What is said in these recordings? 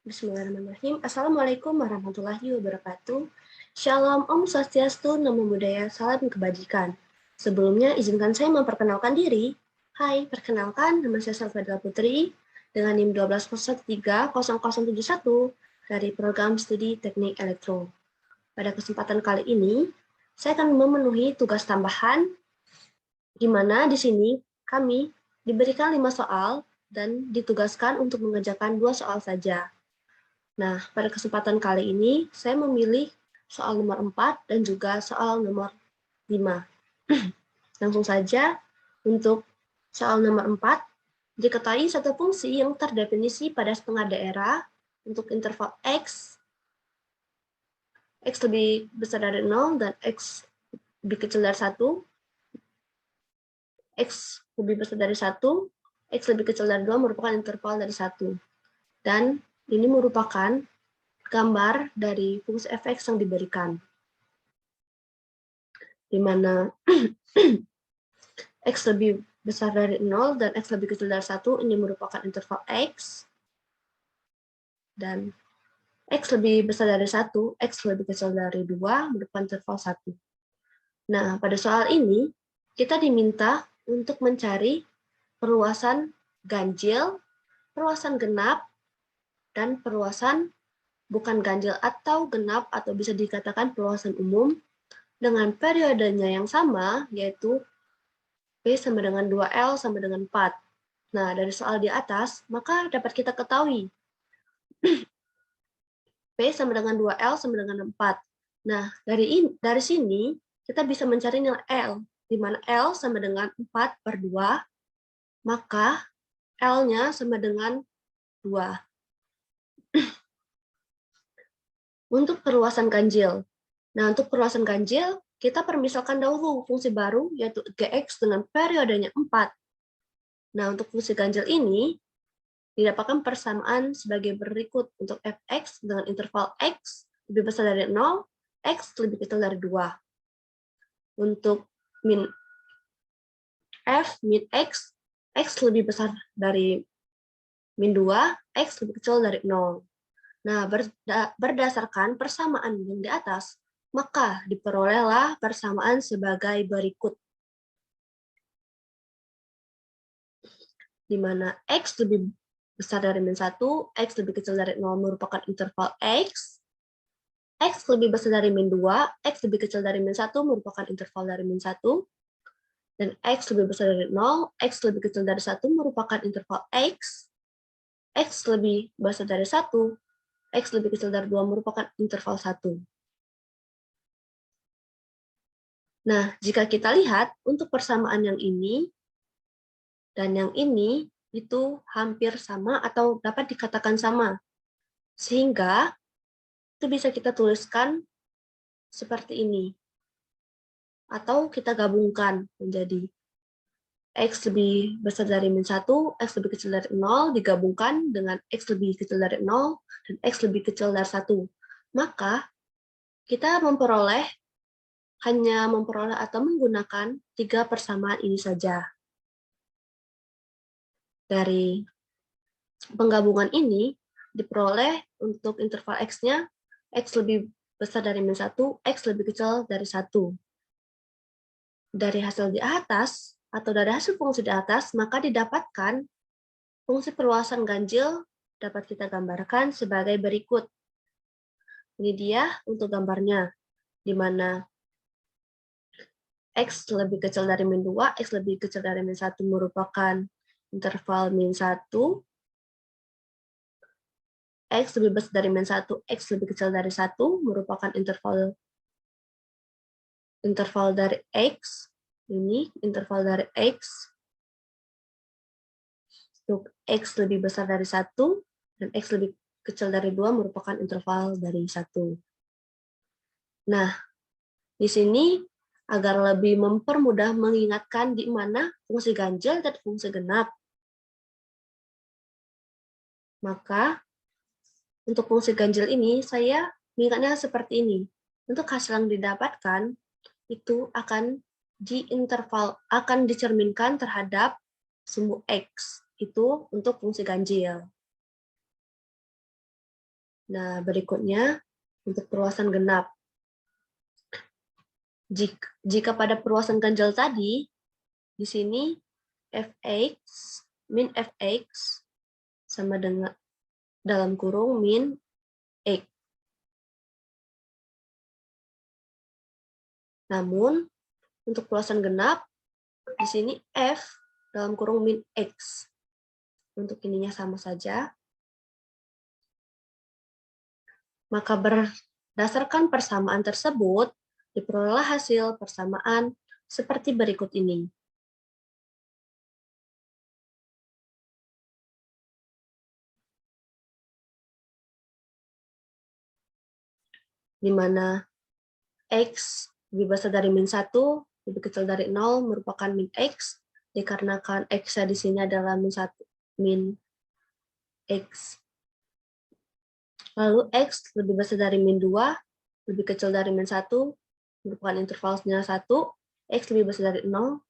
Bismillahirrahmanirrahim. Assalamualaikum warahmatullahi wabarakatuh. Shalom, Om Swastiastu, Namo Buddhaya, salam kebajikan. Sebelumnya, izinkan saya memperkenalkan diri. Hai, perkenalkan, nama saya Salvadra Putri, dengan NIM 12030071 dari program studi Teknik Elektro. Pada kesempatan kali ini, saya akan memenuhi tugas tambahan, di mana di sini kami diberikan 5 soal dan ditugaskan untuk mengerjakan 2 soal saja. Nah, pada kesempatan kali ini, saya memilih soal nomor 4 dan juga soal nomor 5. Langsung saja, untuk soal nomor 4, diketahui satu fungsi yang terdefinisi pada setengah daerah untuk interval X lebih besar dari 0 dan X lebih kecil dari 1, X lebih besar dari 1, X lebih kecil dari 2 merupakan interval dari 1. Dan ini merupakan gambar dari fungsi fx yang diberikan, di mana X lebih besar dari 0 dan X lebih kecil dari 1, ini merupakan interval X, dan X lebih besar dari 1, X lebih kecil dari 2, merupakan interval 1. Nah, pada soal ini, kita diminta untuk mencari perluasan ganjil, perluasan genap, dan perluasan bukan ganjil atau genap, atau bisa dikatakan perluasan umum, dengan periodenya yang sama, yaitu P sama dengan 2L sama dengan 4. Nah, dari soal di atas, maka dapat kita ketahui P sama dengan 2L sama dengan 4. Nah, dari sini, kita bisa mencari nilai L, di mana L sama dengan 4/2, maka L-nya sama dengan 2. Untuk perluasan ganjil. Nah, untuk perluasan ganjil, kita permisalkan dahulu fungsi baru, yaitu Gx dengan periodenya 4. Nah, untuk fungsi ganjil ini, didapatkan persamaan sebagai berikut untuk fx dengan interval x lebih besar dari 0, x lebih kecil dari 2. Untuk min f, min x lebih besar dari min 2, x lebih kecil dari 0. Nah, berdasarkan persamaan yang di atas, maka diperolehlah persamaan sebagai berikut, di mana x lebih besar dari min 1, x lebih kecil dari 0 merupakan interval X lebih besar dari min 2, X lebih kecil dari min 1 merupakan interval dari min 1, dan X lebih besar dari 0, X lebih kecil dari 1 merupakan interval X lebih besar dari 1, X lebih kecil dari 2 merupakan interval 1. Nah, jika kita lihat untuk persamaan yang ini dan yang ini, itu hampir sama atau dapat dikatakan sama. Sehingga itu bisa kita tuliskan seperti ini. Atau kita gabungkan menjadi X lebih besar dari min 1, X lebih kecil dari 0, digabungkan dengan X lebih kecil dari 0, dan X lebih kecil dari 1. Maka, kita hanya memperoleh atau menggunakan 3 persamaan ini saja. Dari penggabungan ini, diperoleh untuk interval X-nya, X lebih besar dari min 1, X lebih kecil dari 1. Dari hasil di atas, atau dari hasil fungsi di atas, maka didapatkan fungsi perluasan ganjil dapat kita gambarkan sebagai berikut. Ini dia untuk gambarnya, di mana X lebih kecil dari min 2, X lebih kecil dari min 1 merupakan interval min 1, X lebih besar dari min 1, X lebih kecil dari 1 merupakan interval dari X, ini interval dari X, untuk X lebih besar dari 1, dan X lebih kecil dari 2 merupakan interval dari 1. Nah, di sini agar lebih mempermudah mengingatkan di mana fungsi ganjil dan fungsi genap. Maka, untuk fungsi ganjil ini, saya mengingatnya seperti ini. Untuk hasil yang didapatkan, itu akan dicerminkan terhadap sumbu X. Itu untuk fungsi ganjil. Nah, berikutnya untuk perluasan genap. Jika pada perluasan ganjil tadi, di sini fx min fx sama dengan dalam kurung min x. Namun, untuk perluasan genap, di sini f dalam kurung min x. Untuk ininya sama saja. Maka berdasarkan persamaan tersebut, diperolehlah hasil persamaan seperti berikut ini. Di mana x lebih besar dari min 1, lebih kecil dari 0, merupakan min x, dikarenakan x di sini adalah min 1, min x. Lalu x lebih besar dari min 2, lebih kecil dari min 1, merupakan intervalnya 1, x lebih besar dari 0,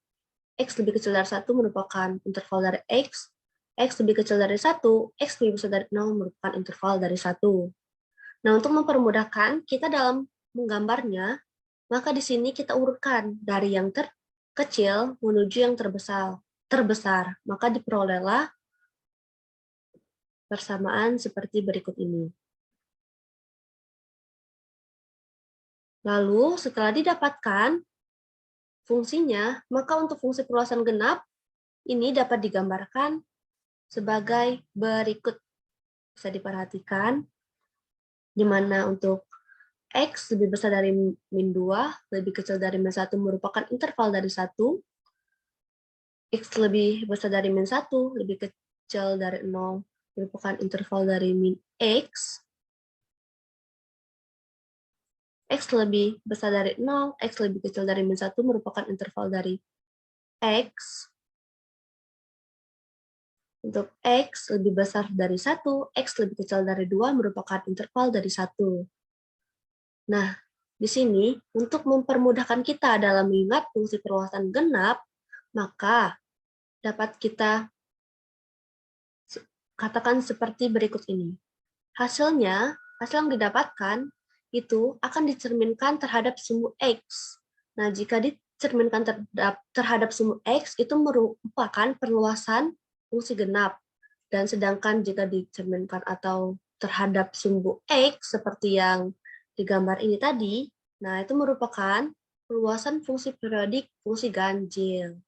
x lebih kecil dari 1 merupakan interval dari x lebih kecil dari 1, x lebih besar dari 0 merupakan interval dari 1. Nah, untuk mempermudahkan kita dalam menggambarnya, maka di sini kita urutkan dari yang terkecil menuju yang terbesar. Maka diperolehlah persamaan seperti berikut ini. Lalu, setelah didapatkan fungsinya, maka untuk fungsi perluasan genap, ini dapat digambarkan sebagai berikut. Bisa diperhatikan, di mana untuk x lebih besar dari min 2, lebih kecil dari min 1 merupakan interval dari 1, x lebih besar dari min 1, lebih kecil dari 0 merupakan interval dari min x, x lebih besar dari 0, x lebih kecil dari min 1 merupakan interval dari x, untuk x lebih besar dari 1, x lebih kecil dari 2 merupakan interval dari 1. Nah, di sini untuk mempermudahkan kita dalam mengingat fungsi perluasan genap, maka dapat kita katakan seperti berikut ini. Hasil yang didapatkan itu akan dicerminkan terhadap sumbu x. Nah, jika dicerminkan terhadap sumbu x, itu merupakan perluasan fungsi genap. Dan sedangkan jika dicerminkan atau terhadap sumbu x, seperti yang digambar ini tadi, nah itu merupakan perluasan fungsi periodik fungsi ganjil.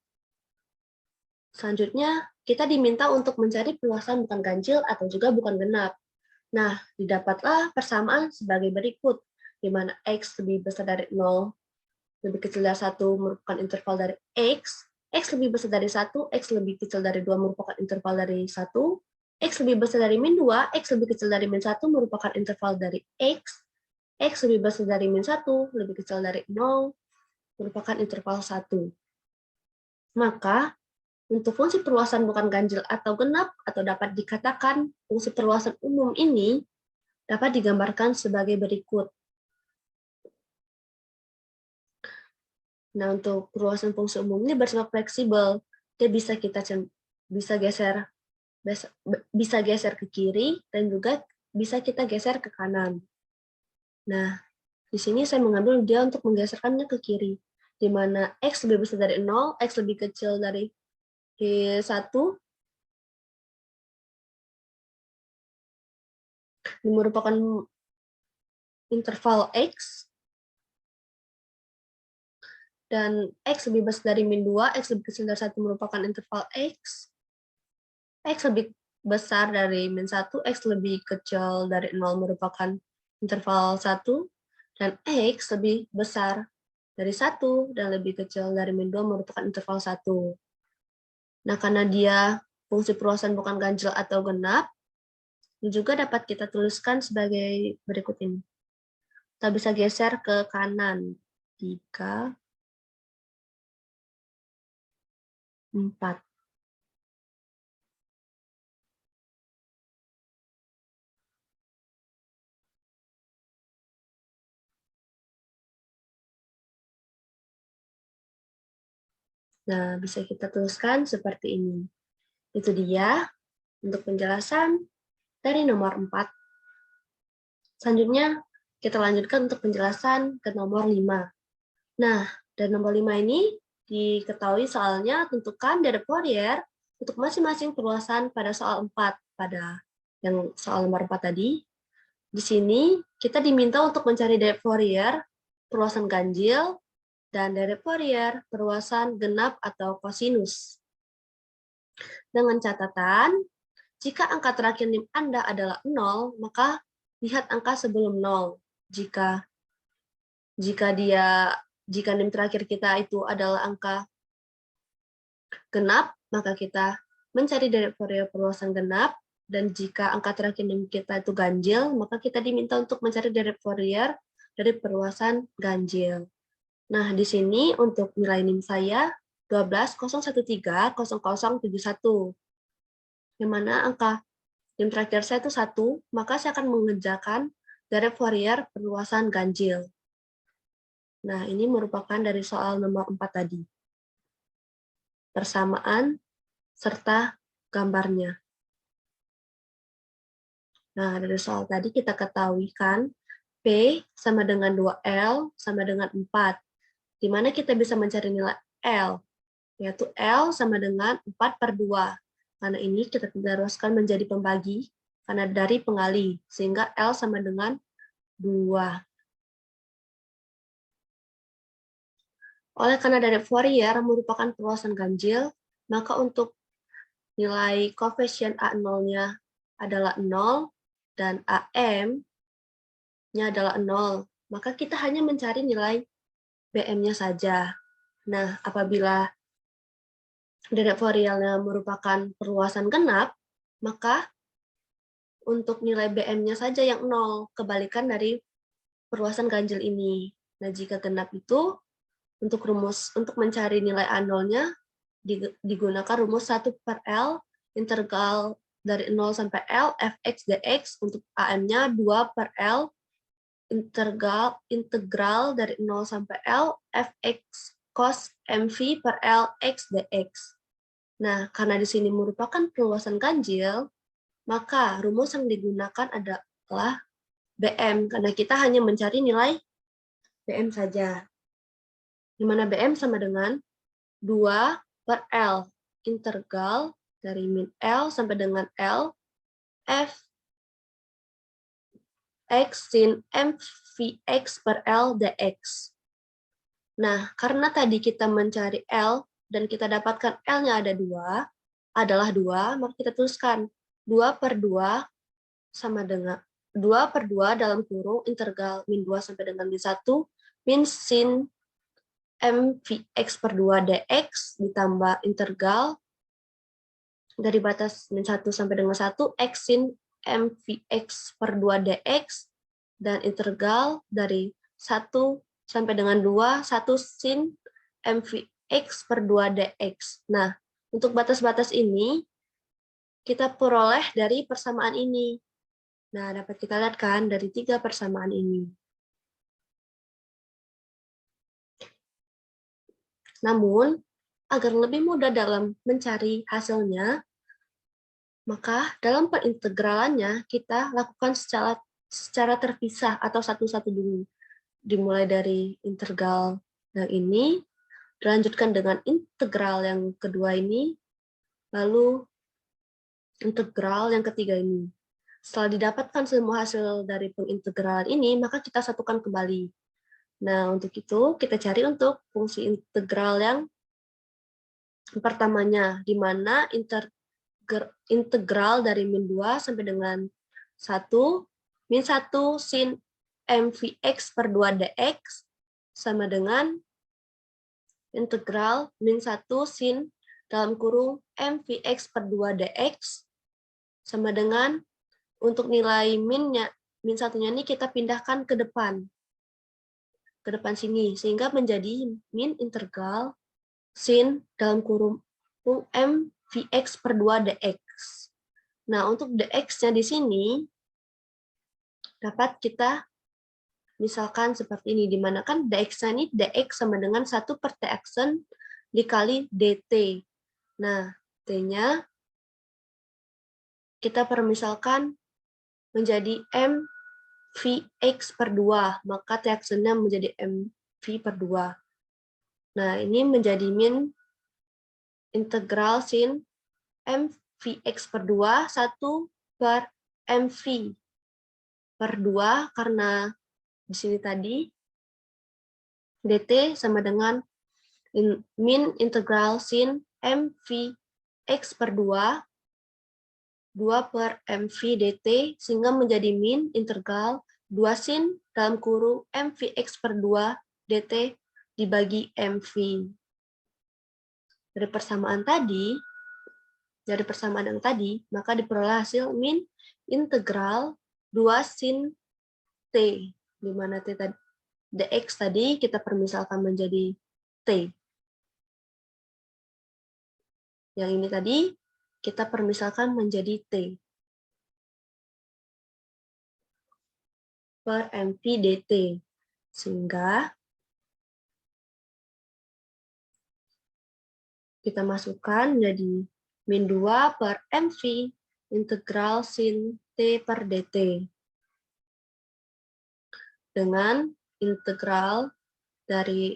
Selanjutnya, kita diminta untuk mencari perluasan bukan ganjil atau juga bukan genap. Nah, didapatlah persamaan sebagai berikut, di mana x lebih besar dari 0, lebih kecil dari 1 merupakan interval dari x lebih besar dari 1, x lebih kecil dari 2 merupakan interval dari 1, x lebih besar dari min 2, x lebih kecil dari min 1 merupakan interval dari x lebih besar dari min 1, lebih kecil dari 0, merupakan interval 1. Maka, untuk fungsi perluasan bukan ganjil atau genap, atau dapat dikatakan fungsi perluasan umum ini, dapat digambarkan sebagai berikut. Nah, untuk perluasan fungsi umum ini bersifat fleksibel. Dia bisa geser ke kiri dan juga bisa kita geser ke kanan. Nah, di sini saya mengambil dia untuk menggeserkannya ke kiri, di mana x lebih besar dari 0, x lebih kecil dari 1, ini merupakan interval x, dan x lebih besar dari min 2, x lebih kecil dari 1 merupakan interval x lebih besar dari min 1, x lebih kecil dari 0 merupakan interval 1, dan x lebih besar dari 1 dan lebih kecil dari min 2 merupakan interval 1. Nah, karena dia fungsi perluasan bukan ganjil atau genap, ini juga dapat kita tuliskan sebagai berikut ini. Kita bisa geser ke kanan. 3, 4. Nah, bisa kita tuliskan seperti ini. Itu dia untuk penjelasan dari nomor 4. Selanjutnya, kita lanjutkan untuk penjelasan ke nomor 5. Nah, dan nomor 5 ini diketahui soalnya tentukan dari Fourier untuk masing-masing perluasan pada soal 4, pada yang soal nomor 4 tadi. Di sini, kita diminta untuk mencari dari Fourier perluasan ganjil dan dari Fourier perluasan genap atau kosinus. Dengan catatan, jika angka terakhir NIM Anda adalah 0, maka lihat angka sebelum 0. Jika NIM terakhir kita itu adalah angka genap, maka kita mencari dari Fourier perluasan genap, dan jika angka terakhir NIM kita itu ganjil, maka kita diminta untuk mencari dari Fourier dari perluasan ganjil. Nah, di sini untuk nilai NIM saya 12,013,0071. Yang mana angka NIM terakhir saya itu 1, maka saya akan mengerjakan dari Fourier perluasan ganjil. Nah, ini merupakan dari soal nomor 4 tadi. Persamaan serta gambarnya. Nah, dari soal tadi kita ketahui kan, P sama dengan 2L sama dengan 4. Di mana kita bisa mencari nilai L, yaitu L sama dengan 4/2. Karena ini kita teruskan menjadi pembagi, karena dari pengali, sehingga L sama dengan 2. Oleh karena dari Fourier merupakan perluasan ganjil, maka untuk nilai koefisien A0-nya adalah 0, dan AM-nya adalah 0. Maka kita hanya mencari nilai BM-nya saja. Nah, apabila dari Fourier-nya merupakan perluasan genap, maka untuk nilai BM-nya saja yang 0, kebalikan dari perluasan ganjil ini. Nah, jika genap itu, untuk mencari nilai A0-nya, digunakan rumus 1/L integral dari 0 sampai L fx dx, untuk AM-nya 2/L integral dari 0 sampai L fx cos mv per L x dx. Nah, karena di sini merupakan perluasan ganjil, maka rumus yang digunakan adalah BM, karena kita hanya mencari nilai BM saja. Di mana BM sama dengan 2/L integral dari min L sampai dengan L f x sin mvx per L dx. Nah, karena tadi kita mencari L dan kita dapatkan L-nya adalah 2, maka kita tuliskan 2/2 sama dengan 2/2 dalam kurung integral min 2 sampai dengan min 1 min sin mvx per 2 dx ditambah integral dari batas min 1 sampai dengan 1 x sin mvx per 2 dx dan integral dari 1 sampai dengan 2 1 sin mvx per 2 dx. Nah, untuk batas-batas ini kita peroleh dari persamaan ini. Nah, dapat kita lihat kan dari 3 persamaan ini. Namun, agar lebih mudah dalam mencari hasilnya, maka dalam perintegralannya kita lakukan secara terpisah atau satu-satu dulu. Dimulai dari integral yang ini, dilanjutkan dengan integral yang kedua ini, lalu integral yang ketiga ini. Setelah didapatkan semua hasil dari pengintegralan ini, maka kita satukan kembali. Nah, untuk itu kita cari untuk fungsi integral yang pertamanya, di mana integral dari min 2 sampai dengan 1, min 1 sin mvx per 2 dx sama dengan integral min 1 sin dalam kurung mvx per 2 dx sama dengan untuk nilai min satunya ini kita pindahkan ke depan sini, sehingga menjadi min integral sin dalam kurung mvx per 2 dx. Nah, untuk dx-nya di sini dapat kita misalkan seperti ini, di mana kan dx-nya ini dx sama dengan 1 per tx dikali dt. Nah, t-nya kita permisalkan menjadi m Vx per 2, maka T aksennya menjadi MV per 2. Nah, ini menjadi min integral sin MVx per 2, 1 per MV per 2, karena di sini tadi dt sama dengan min integral sin MVx per 2, 2 per MV dt, sehingga menjadi min integral 2 sin dalam kurung MVx per 2 dt dibagi MV. Dari persamaan yang tadi, maka diperoleh hasil min integral 2 sin T, di mana T tadi, dx tadi kita permisalkan menjadi T. Yang ini tadi kita permisalkan menjadi T per MV dt. Sehingga kita masukkan menjadi min 2 per MV integral sin T per dt. Dengan integral dari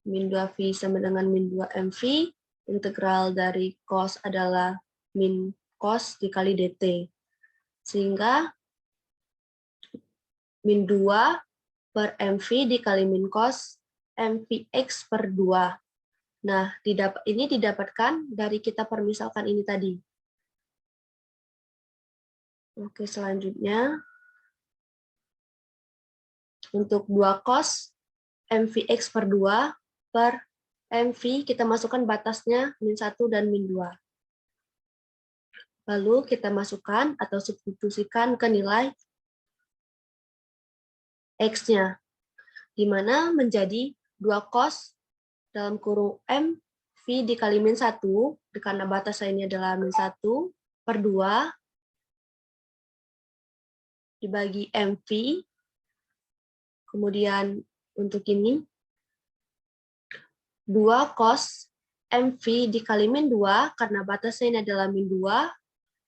min 2V sama dengan min 2MV, integral dari cos adalah min cos dikali dt. Sehingga min 2 per MV dikali min cos MVx per 2. Nah, ini didapatkan dari kita permisalkan ini tadi. Oke, selanjutnya untuk 2 cos MVx per 2 per MV, kita masukkan batasnya min 1 dan min 2. Lalu kita masukkan atau substitusikan ke nilai X-nya, di mana menjadi 2 cos dalam kurung MV dikali min 1, karena batasnya ini adalah min 1 per 2, dibagi MV, kemudian untuk ini 2 cos MV dikali min 2, karena batasnya ini adalah min 2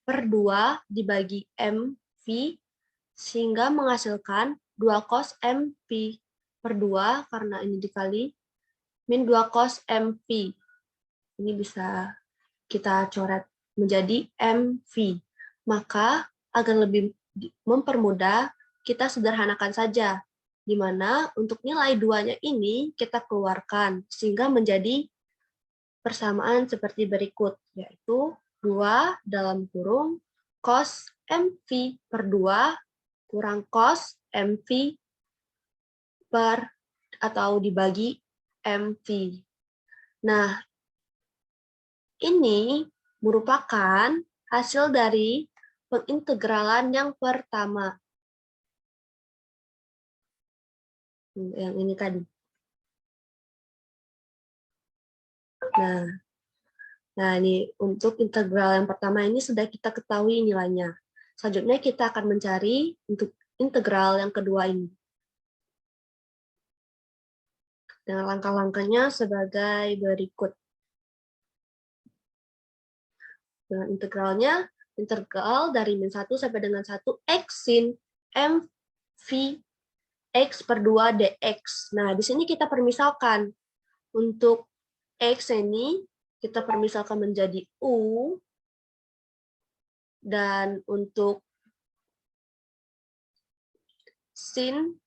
per 2 dibagi MV, sehingga menghasilkan 2 cos MV per 2, karena ini dikali min 2 cos MV. Ini bisa kita coret menjadi MV. Maka agar lebih mempermudah, kita sederhanakan saja, di mana untuk nilai 2-nya ini kita keluarkan, sehingga menjadi persamaan seperti berikut, yaitu 2 dalam kurung cos MV per 2 kurang cos MV per atau dibagi MV. Nah, ini merupakan hasil dari pengintegralan yang pertama. Yang ini tadi. Nah, ini untuk integral yang pertama ini sudah kita ketahui nilainya. Selanjutnya kita akan mencari untuk integral yang kedua ini. Dengan langkah-langkahnya sebagai berikut. Dengan integralnya, integral dari min 1 sampai dengan 1 X sin MV X per 2 dx. Nah, di sini kita permisalkan. Untuk X ini, kita permisalkan menjadi U, dan untuk sin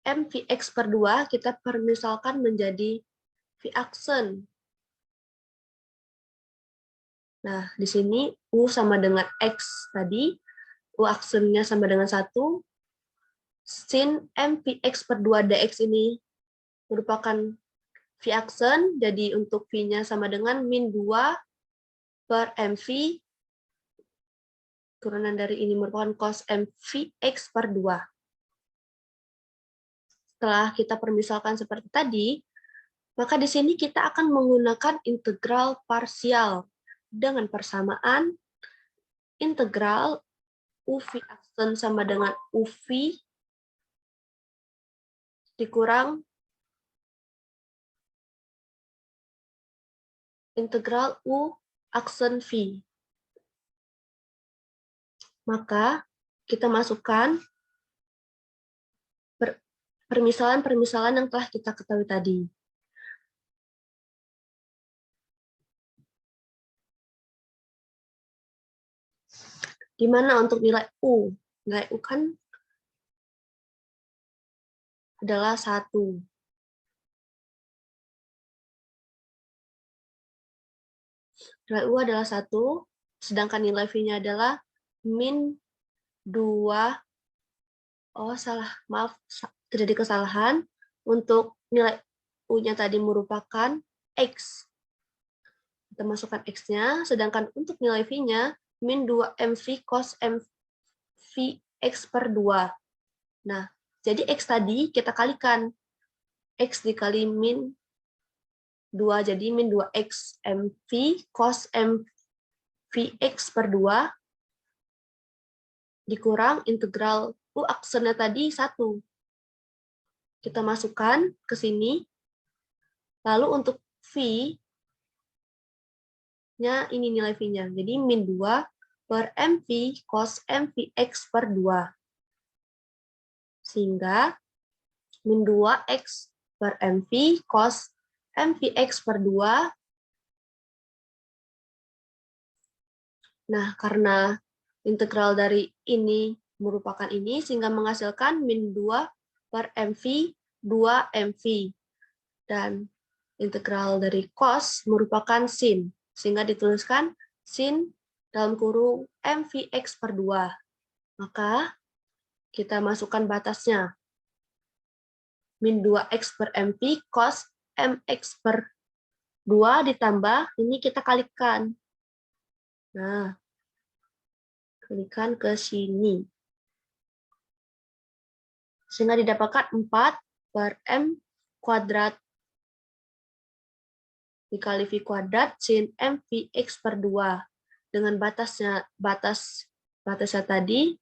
MVx per 2 kita permisalkan menjadi V aksen. Nah, di sini U sama dengan X tadi, U aksennya sama dengan 1, sin MVx per 2 dx ini merupakan V aksen, jadi untuk V-nya sama dengan min 2 per MV, turunan dari ini merupakan cos MVx per 2. Setelah kita permisalkan seperti tadi, maka di sini kita akan menggunakan integral parsial dengan persamaan integral UV aksen sama dengan UV dikurang integral U aksen V. Maka kita masukkan permisalan-permisalan yang telah kita ketahui tadi. Gimana untuk nilai U? Nilai U kan adalah 1. Nilai U adalah 1, sedangkan nilai V-nya adalah min 2. Oh, salah. Maaf, terjadi kesalahan. Untuk nilai U-nya tadi merupakan X. Kita masukkan X-nya, sedangkan untuk nilai V-nya, min 2 MV cos MV X per 2. Nah, jadi X tadi kita kalikan. X dikali min 2, jadi min 2X MV cos MV X per 2 dikurang integral U aksennya tadi 1. Kita masukkan ke sini. Lalu untuk V-nya, ini nilai V-nya. Jadi min 2 per MV cos MV X per 2. Sehingga min 2X per MV cos MVX per 2. Nah, karena integral dari ini merupakan ini, sehingga menghasilkan min 2 per MV 2MV. Dan integral dari cos merupakan sin, sehingga dituliskan sin dalam kurung MVX per 2. Maka kita masukkan batasnya. Min 2X per MV cos MX per 2 ditambah, ini kita kalikan. Nah, kalikan ke sini. Sehingga didapatkan 4 per M kuadrat dikali V kuadrat sin MVX per 2. Dengan batasnya tadi,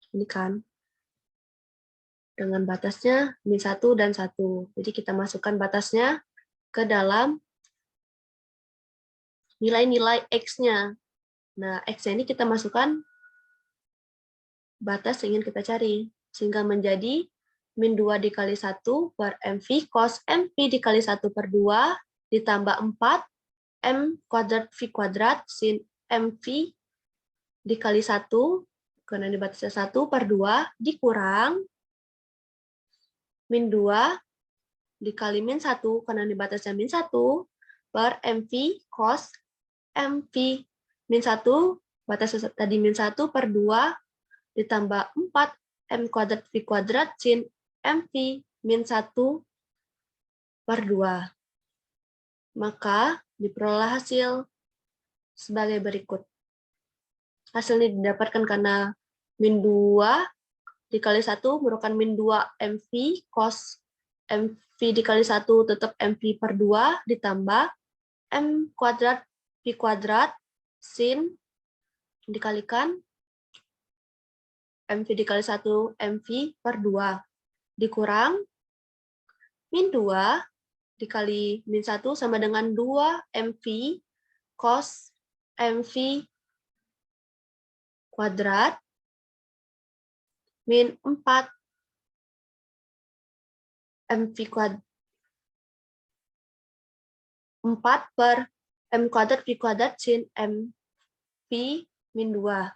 ini kan, dengan batasnya min 1 dan 1. Jadi kita masukkan batasnya ke dalam nilai-nilai X-nya. Nah, X-nya ini kita masukkan batas yang ingin kita cari, sehingga menjadi min 2 dikali 1 per MV cos MV dikali 1 per 2 ditambah 4 M kuadrat V kuadrat sin MV dikali 1, karena ini batasnya 1 per 2, dikurang min 2 dikali min 1, karena ini batasnya min 1, per MV cos MV min 1, batasnya tadi min 1 per 2, ditambah 4 M kuadrat V kuadrat sin MV min 1 per 2. Maka diperoleh hasil sebagai berikut. Hasilnya didapatkan karena min 2 dikali 1 merupakan min 2 MV cos MV dikali 1 tetap MV per 2 ditambah M kuadrat V kuadrat sin dikalikan MV dikali 1 MV per 2 dikurang min 2 dikali min 1 sama dengan 2 MV cos MV kuadrat min 4 MV kuadrat 4 per M kuadrat V kuadrat sin MV min 2.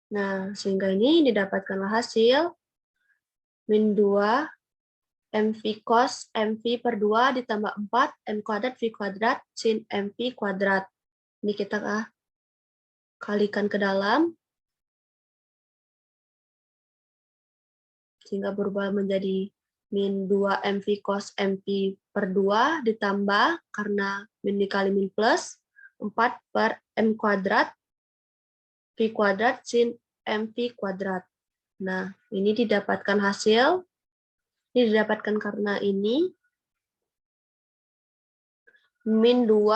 Nah, sehingga ini didapatkanlah hasil min 2 MV cos MV per 2 ditambah 4 M kuadrat V kuadrat sin MV kuadrat. Ini kita kalikan ke dalam, sehingga berubah menjadi min 2 MV cos MV per 2 ditambah, karena min dikali min plus, 4 per M kuadrat V kuadrat sin MV kuadrat. Nah, ini didapatkan hasil. Ini didapatkan karena ini min 2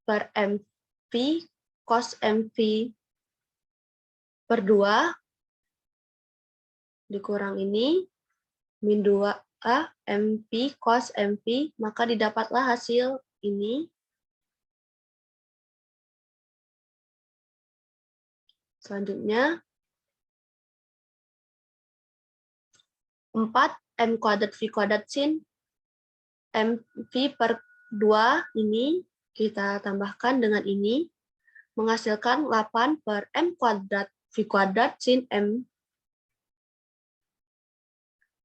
per MV cos MV per 2 dikurang ini min 2A MV cos MV, maka didapatlah hasil ini Selanjutnya, 4 M kuadrat V kuadrat sin MV per 2 ini kita tambahkan dengan ini, menghasilkan 8 per M kuadrat V kuadrat sin M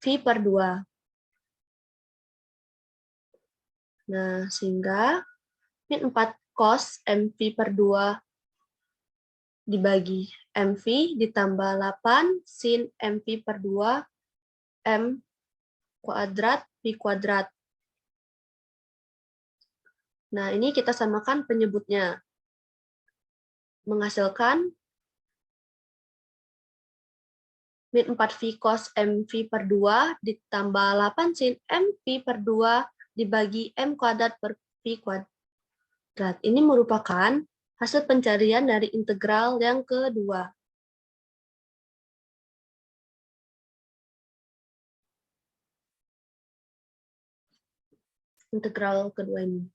V per 2. Nah, sehingga min 4 cos MV per 2 dibagi MV ditambah 8 sin MV per 2 M kuadrat V kuadrat. Nah, ini kita samakan penyebutnya. Menghasilkan min 4V cos MV per 2 ditambah 8 sin MV per 2 dibagi M kuadrat per V kuadrat. Ini merupakan hasil pencarian dari integral yang kedua. Integral kedua ini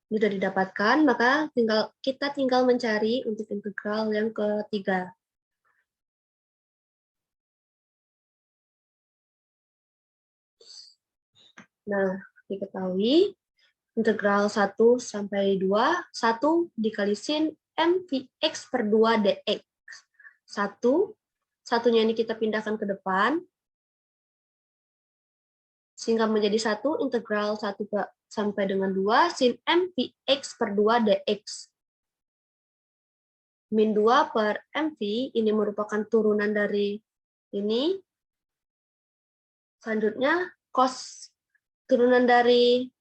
sudah didapatkan, maka kita tinggal mencari untuk integral yang ketiga. Nah, diketahui integral 1 sampai 2, 1 dikali sin MVx per 2 dx. 1, satunya ini kita pindahkan ke depan, sehingga menjadi 1 integral 1 sampai dengan 2 sin MVx per 2 dx. Min 2 per MV, ini merupakan turunan dari ini. Selanjutnya, cos turunan dari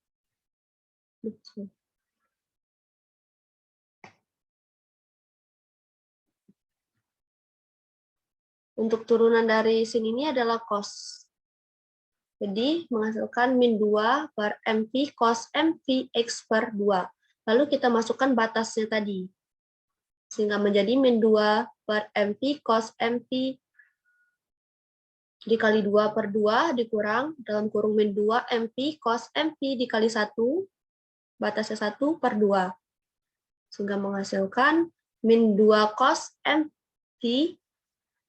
untuk turunan dari sin ini adalah cos. Jadi menghasilkan min 2 per MV cos MVx per 2. Lalu kita masukkan batasnya tadi. Sehingga menjadi min 2 per MV cos MV dikali 2 per 2 dikurang dalam kurung min 2 MV cos MV dikali 1, batasnya 1 per 2. Sehingga menghasilkan min 2 cos MV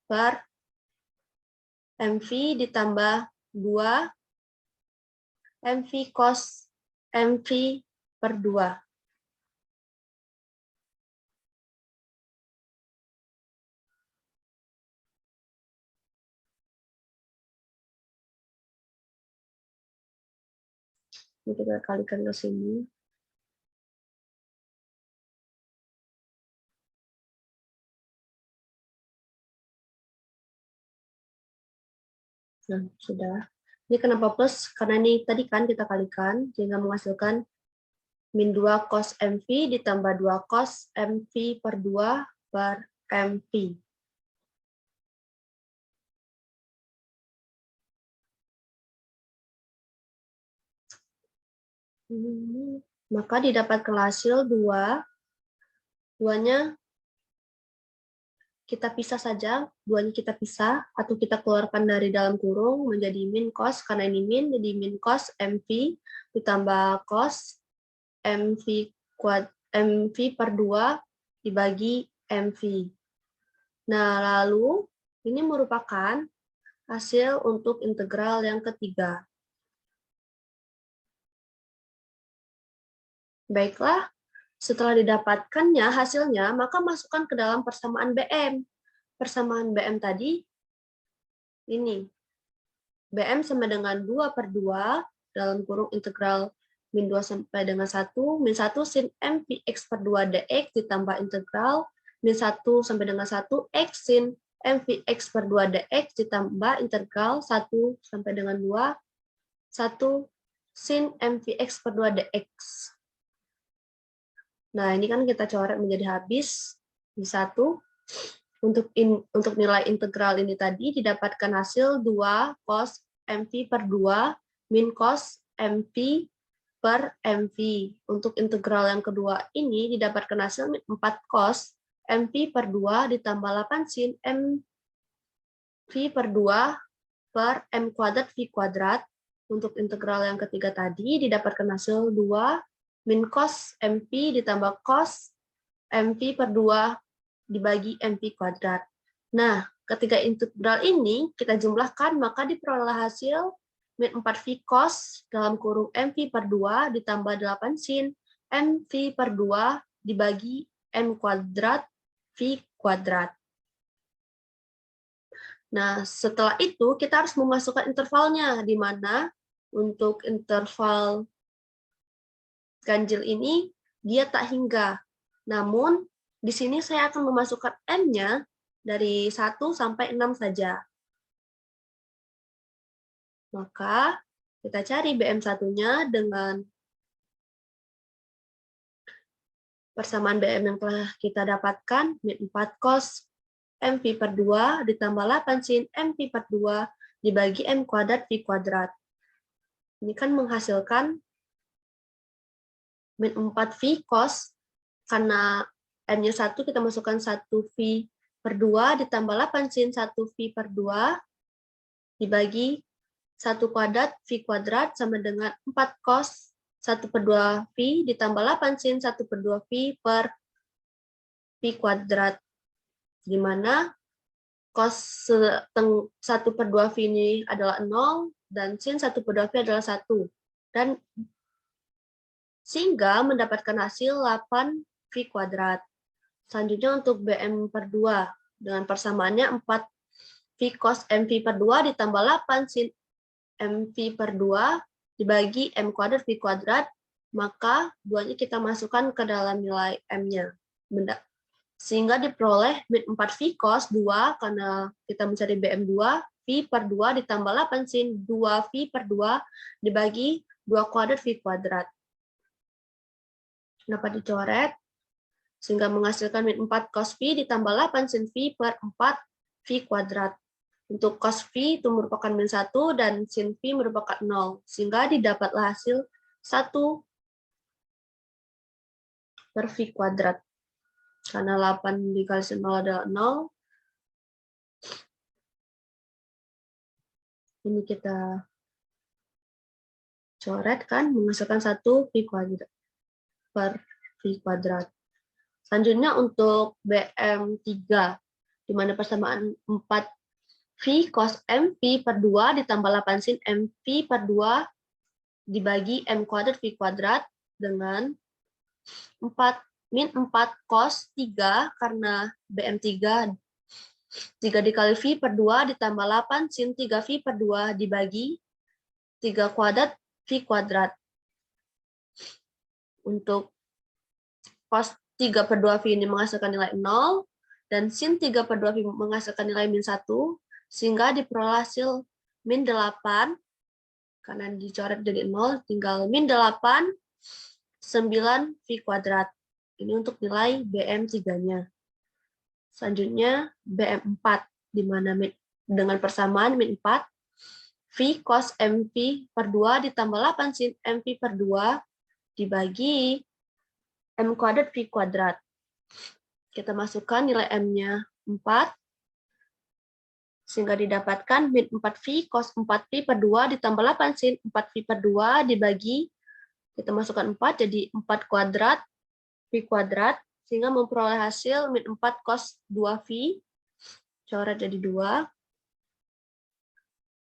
per MV ditambah 2 MV cos MV per 2. Ini kita kalikan ke sini. Nah, sudah. Ini kenapa plus? Karena ini tadi kan kita kalikan, sehingga menghasilkan min 2 cos MV ditambah 2 cos MV per 2 per MV. Maka didapatkan hasil 2-nya kita pisah saja, 2-nya kita pisah, atau kita keluarkan dari dalam kurung menjadi min cos, karena ini min, jadi min cos MV ditambah cos MV per 2 dibagi MV. Nah, lalu ini merupakan hasil untuk integral yang ketiga. Baiklah, setelah didapatkannya hasilnya, maka masukkan ke dalam persamaan BM. Persamaan BM tadi, ini. BM sama dengan 2 per 2, dalam kurung integral min 2 sampai dengan 1, min 1 sin MVx per 2 dx ditambah integral min 1 sampai dengan 1 x sin MVx per 2 dx ditambah integral 1 sampai dengan 2, 1 sin MVx per 2 dx. Nah, ini kan kita coret menjadi habis di 1. Untuk nilai integral ini tadi didapatkan hasil 2 cos MV per 2 min cos MV per MV. Untuk integral yang kedua ini didapatkan hasil 4 cos MV per 2 ditambah 8 sin MV per 2 per M kuadrat V kuadrat. Untuk integral yang ketiga tadi didapatkan hasil 2 min cos MV ditambah cos MV per 2 dibagi MV kuadrat. Nah, ketika integral ini kita jumlahkan, maka diperoleh hasil min 4V cos dalam kurung MV per 2 ditambah 8 sin MV per 2 dibagi M kuadrat V kuadrat. Nah, setelah itu kita harus memasukkan intervalnya, di mana untuk interval ganjil ini dia tak hingga. Namun, di sini saya akan memasukkan M-nya dari 1 sampai 6 saja. Maka, kita cari BM1-nya dengan persamaan BM yang telah kita dapatkan, min 4 cos MV per 2 ditambah 8 sin MV per 2 dibagi M kuadrat V kuadrat. Ini kan menghasilkan min 4V cos, karena M-nya 1, kita masukkan 1V per 2 ditambah 8 sin 1V per 2 dibagi 1 kuadrat V kuadrat sama dengan 4 cos 1 per 2V ditambah 8 sin 1 per 2V per V kuadrat. Di mana cos 1 per 2V ini adalah 0, dan sin 1 per 2V adalah 1. Dan sehingga mendapatkan hasil 8V kuadrat. Selanjutnya untuk BM per 2, dengan persamaannya 4V cos MV per 2 ditambah 8 sin MV per 2 dibagi M kuadrat V kuadrat, maka duanya kita masukkan ke dalam nilai M-nya. Sehingga diperoleh min 4V cos 2, karena kita mencari BM 2, V per 2 ditambah 8 sin 2V per 2 dibagi 2 kuadrat V kuadrat. Dapat dicoret, sehingga menghasilkan min 4 cos V ditambah 8 sin V per 4V kuadrat. Untuk cos V itu merupakan min 1 dan sin V merupakan 0, sehingga didapatlah hasil 1 per V kuadrat. Karena 8 dikali 0 adalah 0. Ini kita coret kan, menghasilkan 1 V kuadrat per V kuadrat. Selanjutnya untuk BM3, di mana persamaan 4V cos MV per 2 ditambah 8 sin MV per 2 dibagi M kuadrat V kuadrat dengan min 4 cos 3, karena BM3 3 dikali V per 2 ditambah 8 sin 3V per 2 dibagi 3 kuadrat V kuadrat. Untuk cos 3 per 2V ini menghasilkan nilai 0, dan sin 3 per 2V menghasilkan nilai min 1, sehingga diperoleh hasil min 8, karena dicoret jadi 0, tinggal min 8, 9V kuadrat. Ini untuk nilai BM3-nya. Selanjutnya BM4, di mana dengan persamaan min 4, V cos MV per 2 ditambah 8 sin MV per 2 dibagi M kuadrat V kuadrat. Kita masukkan nilai M-nya 4, sehingga didapatkan min 4V cos 4V per 2 ditambah 8 sin 4V per 2 dibagi, kita masukkan 4 jadi 4 kuadrat V kuadrat, sehingga memperoleh hasil min 4 cos 2V, coret jadi 2,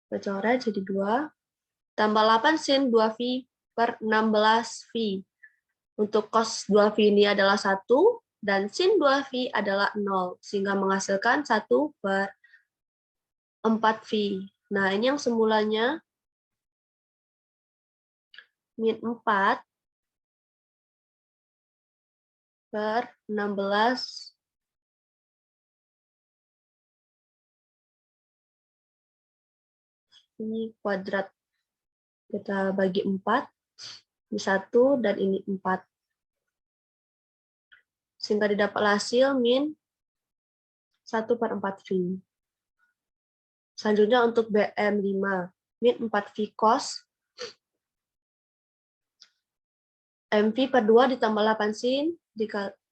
kita coret jadi 2, tambah 8 sin 2V per 16V. Untuk cos 2V ini adalah 1, dan sin 2V adalah 0, sehingga menghasilkan 1 per 4V. Nah, ini yang semulanya min 4 per 16 ini kuadrat. Kita bagi 4, ini 1, dan ini 4. Sehingga didapat hasil min 1 per 4V. Selanjutnya untuk BM5, min 4V cos MV per 2 ditambah 8 sin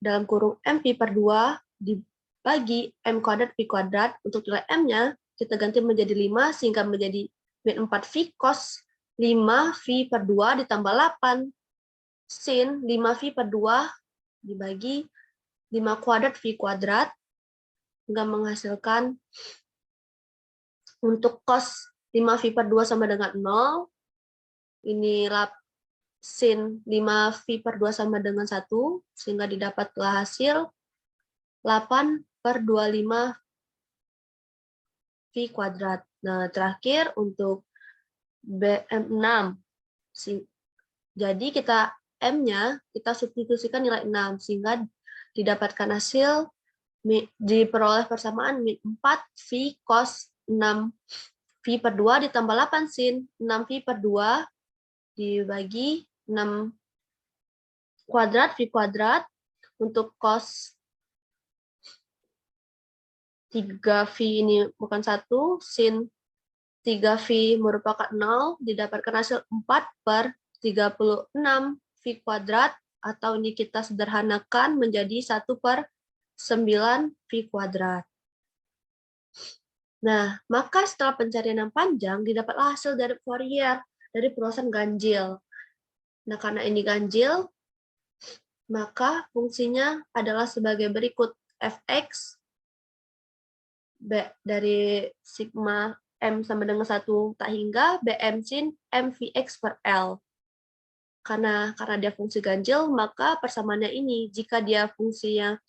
dalam kurung MV per 2 dibagi M kuadrat V kuadrat. Untuk nilai M-nya kita ganti menjadi 5, sehingga menjadi min 4V cos 5V per 2 ditambah 8 sin 5V per 2 dibagi 5 kuadrat V kuadrat. nggak menghasilkan untuk cos 5V per 2 sama dengan 0. Ini sin 5V per 2 sama dengan 1, sehingga didapatlah hasil 8 per 25 V kuadrat. Nah, terakhir untuk BM6. Jadi kita M-nya kita substitusikan nilai 6, sehingga didapatkan hasil diperoleh persamaan min 4V cos 6V per 2 ditambah 8 sin 6V per 2 dibagi 6 kuadrat V kuadrat. Untuk cos 3V ini bukan 1, sin 3V merupakan 0, didapatkan hasil 4 per 36 V kuadrat, atau ini kita sederhanakan menjadi 1 per 9 V kuadrat. Nah, maka setelah pencarian yang panjang, didapatlah hasil dari Fourier, dari perluasan ganjil. Nah, karena ini ganjil, maka fungsinya adalah sebagai berikut. Fx dari sigma M sama dengan 1 tak hingga Bm sin MVx per L. Karena dia fungsi ganjil, maka persamaannya ini. Jika dia fungsinya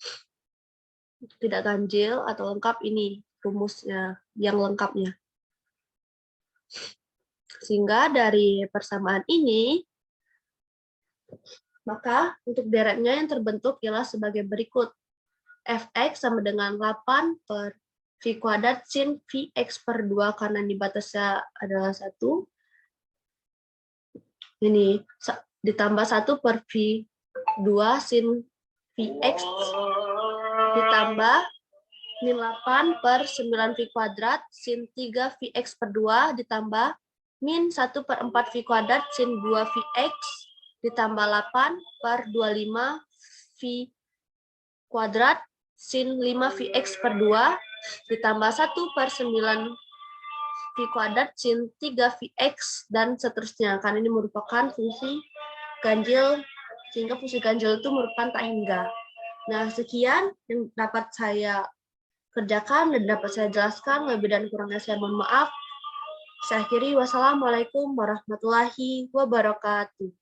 tidak ganjil atau lengkap, ini rumusnya yang lengkapnya. Sehingga dari persamaan ini, maka untuk deretnya yang terbentuk ialah sebagai berikut. Fx sama dengan 8 per V kuadrat sin Vx per 2, karena ini batasnya adalah 1. Ini ditambah 1 per V2 sin Vx ditambah min 8 per 9 V kuadrat sin 3 Vx per 2 ditambah min 1 per 4 V kuadrat sin 2 Vx ditambah 8 per 25 V kuadrat sin 5 Vx per 2 ditambah 1 per 9 V kuadrat sin 3 Vx dan seterusnya. Karena ini merupakan fungsi ganjil, sehingga fungsi ganjil itu merupakan tak hingga. Nah, sekian yang dapat saya kerjakan dan dapat saya jelaskan. Lebih dan kurangnya saya mohon maaf. Saya akhiri, wassalamualaikum warahmatullahi wabarakatuh.